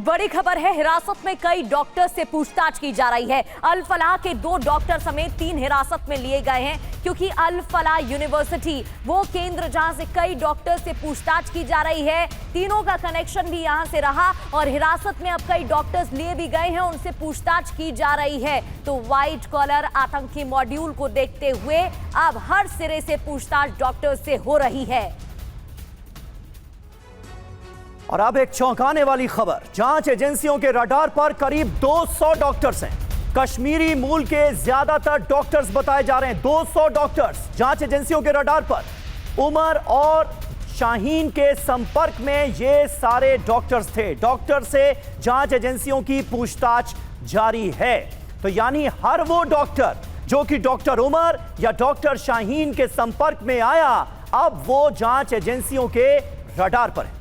बड़ी खबर है, हिरासत में कई डॉक्टर से पूछताछ की जा रही है। अल फलाह के 2 डॉक्टर समेत 3 हिरासत में लिए गए हैं, क्योंकि अल फलाह यूनिवर्सिटी वो केंद्र जहां से कई डॉक्टर से पूछताछ की जा रही है। तीनों का कनेक्शन भी यहां से रहा और हिरासत में अब कई डॉक्टर्स लिए भी गए हैं, उनसे पूछताछ की जा रही है। तो व्हाइट कॉलर आतंकी मॉड्यूल को देखते हुए अब हर सिरे से पूछताछ डॉक्टर्स से हो रही है। और अब एक चौंकाने वाली खबर, जांच एजेंसियों के रडार पर करीब 200 डॉक्टर्स हैं। कश्मीरी मूल के ज्यादातर डॉक्टर्स बताए जा रहे हैं। 200 डॉक्टर्स जांच एजेंसियों के रडार पर। उमर और शाहीन के संपर्क में ये सारे डॉक्टर्स थे। डॉक्टर से जांच एजेंसियों की पूछताछ जारी है। तो यानी हर वो डॉक्टर जो कि डॉक्टर उमर या डॉक्टर शाहीन के संपर्क में आया, अब वो जांच एजेंसियों के रडार पर है।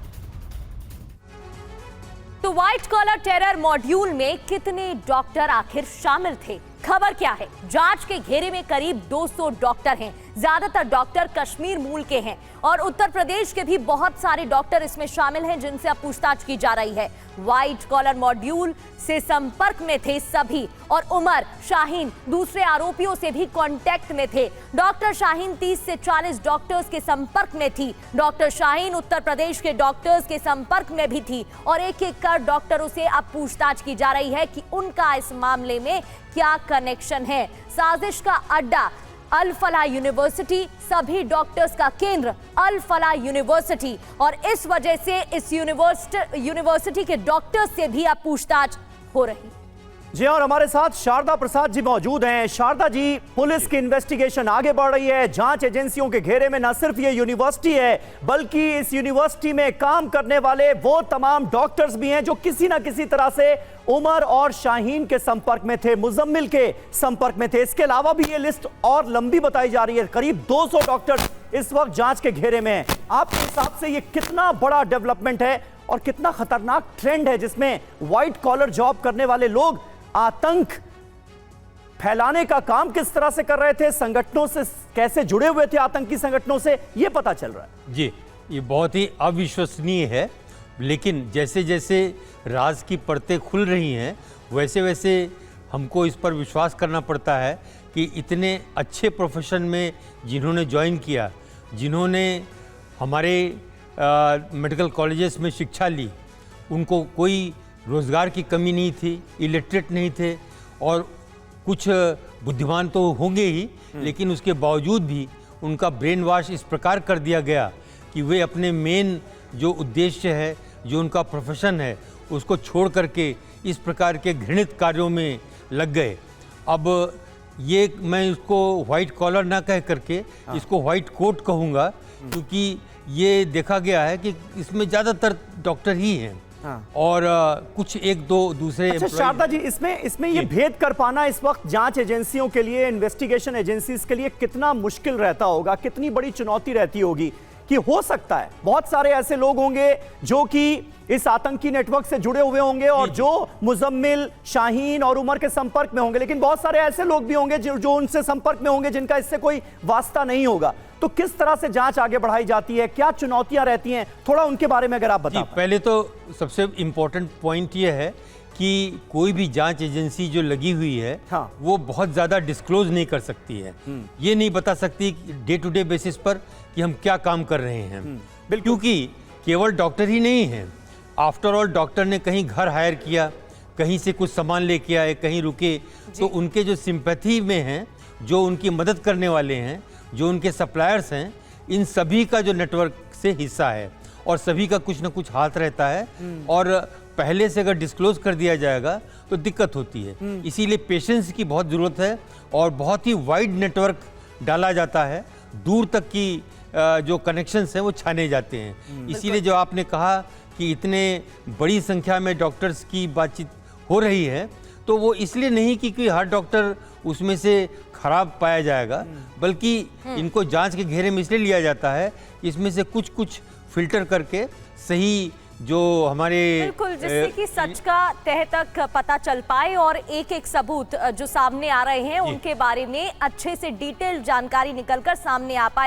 तो व्हाइट कॉलर टेरर मॉड्यूल में कितने डॉक्टर आखिर शामिल थे? खबर क्या है? जांच के घेरे में करीब 200 डॉक्टर हैं। ज्यादातर डॉक्टर कश्मीर मूल के हैं और उत्तर प्रदेश के भी बहुत सारे डॉक्टर इसमें शामिल हैं, जिनसे अब पूछताछ की जा रही है। व्हाइट कॉलर मॉड्यूल से संपर्क में थे सभी और उमर, शाहीन दूसरे आरोपियों से भी कांटेक्ट में थे। डॉक्टर शाहीन 30 से 40 डॉक्टर्स के संपर्क में थी। डॉक्टर शाहीन उत्तर प्रदेश के डॉक्टर्स के संपर्क में भी थी और एक-एक कर डॉक्टरों से अब पूछताछ की जा रही है कि उनका इस मामले में क्या कनेक्शन है। साजिश का अड्डा अल फलाह यूनिवर्सिटी, सभी डॉक्टर्स का केंद्र अल फलाह यूनिवर्सिटी, और इस वजह से इस यूनिवर्सिटी के डॉक्टर्स से भी अब पूछताछ हो रही। जी और हमारे साथ शारदा प्रसाद जी मौजूद हैं। शारदा जी, पुलिस की इन्वेस्टिगेशन आगे बढ़ रही है। जांच एजेंसियों के घेरे में न सिर्फ ये यूनिवर्सिटी है, बल्कि इस यूनिवर्सिटी में काम करने वाले वो तमाम डॉक्टर्स भी हैं जो किसी न किसी तरह से उमर और शाहीन के संपर्क में थे, मुजम्मिल के संपर्क में थे। इसके अलावा भी ये लिस्ट और लंबी बताई जा रही है। करीब 200 डॉक्टर इस वक्त जांच के घेरे में हैं। आपके हिसाब से ये कितना बड़ा डेवलपमेंट है और कितना खतरनाक ट्रेंड है, जिसमें व्हाइट कॉलर जॉब करने वाले लोग आतंक फैलाने का काम किस तरह से कर रहे थे, संगठनों से कैसे जुड़े हुए थे, आतंकी संगठनों से, ये पता चल रहा है। जी, ये बहुत ही अविश्वसनीय है, लेकिन जैसे जैसे राज की परतें खुल रही हैं, वैसे वैसे हमको इस पर विश्वास करना पड़ता है कि इतने अच्छे प्रोफेशन में जिन्होंने ज्वाइन किया, जिन्होंने हमारे मेडिकल कॉलेजेस में शिक्षा ली, उनको कोई रोज़गार की कमी नहीं थी, इलिटरेट नहीं थे और कुछ बुद्धिमान तो होंगे ही, लेकिन उसके बावजूद भी उनका ब्रेन वॉश इस प्रकार कर दिया गया कि वे अपने मेन जो उद्देश्य है, जो उनका प्रोफेशन है, उसको छोड़ करके इस प्रकार के घृणित कार्यों में लग गए। अब ये मैं इसको व्हाइट कॉलर ना कह करके इसको व्हाइट कोट कहूँगा, क्योंकि ये देखा गया है कि इसमें ज़्यादातर डॉक्टर ही हैं। और कुछ एक दो दूसरे। अच्छा शारदा जी, इसमें ये भेद कर पाना इस वक्त जांच एजेंसियों के लिए, इन्वेस्टिगेशन एजेंसीज के लिए कितना मुश्किल रहता होगा, कितनी बड़ी चुनौती रहती होगी कि हो सकता है बहुत सारे ऐसे लोग होंगे जो कि इस आतंकी नेटवर्क से जुड़े हुए होंगे और जो मुजम्मिल, शाहीन और उमर के संपर्क में होंगे, लेकिन बहुत सारे ऐसे लोग भी होंगे जो उनसे संपर्क में होंगे जिनका इससे कोई वास्ता नहीं होगा। तो किस तरह से जांच आगे बढ़ाई जाती है, क्या चुनौतियां रहती हैं, थोड़ा उनके बारे में अगर आप बताएं। पहले तो सबसे इम्पोर्टेंट पॉइंट ये है कि कोई भी जांच एजेंसी जो लगी हुई है, वो बहुत ज़्यादा डिस्क्लोज नहीं कर सकती है। ये नहीं बता सकती डे टू डे बेसिस पर कि हम क्या काम कर रहे हैं, क्योंकि केवल डॉक्टर ही नहीं हैं। आफ्टर ऑल डॉक्टर ने कहीं घर हायर किया, कहीं से कुछ सामान लेके आए, कहीं रुके, तो उनके जो सिंपैथी में हैं, जो उनकी मदद करने वाले हैं, जो उनके सप्लायर्स हैं, इन सभी का जो नेटवर्क से हिस्सा है और सभी का कुछ ना कुछ हाथ रहता है। और पहले से अगर डिस्क्लोज कर दिया जाएगा तो दिक्कत होती है। इसीलिए पेशेंस की बहुत ज़रूरत है और बहुत ही वाइड नेटवर्क डाला जाता है, दूर तक की जो कनेक्शंस हैं वो छाने जाते हैं। इसीलिए जो आपने कहा कि इतने बड़ी संख्या में डॉक्टर्स की बातचीत हो रही है, तो वो इसलिए नहीं कि हर डॉक्टर उसमें से खराब पाया जाएगा, बल्कि इनको जांच के घेरे में इसलिए लिया जाता है कि इसमें से कुछ फिल्टर करके सही जो हमारे बिल्कुल, जिससे कि सच का तह तक पता चल पाए और एक-एक सबूत जो सामने आ रहे हैं उनके बारे में अच्छे से डिटेल जानकारी निकलकर सामने आ पाए।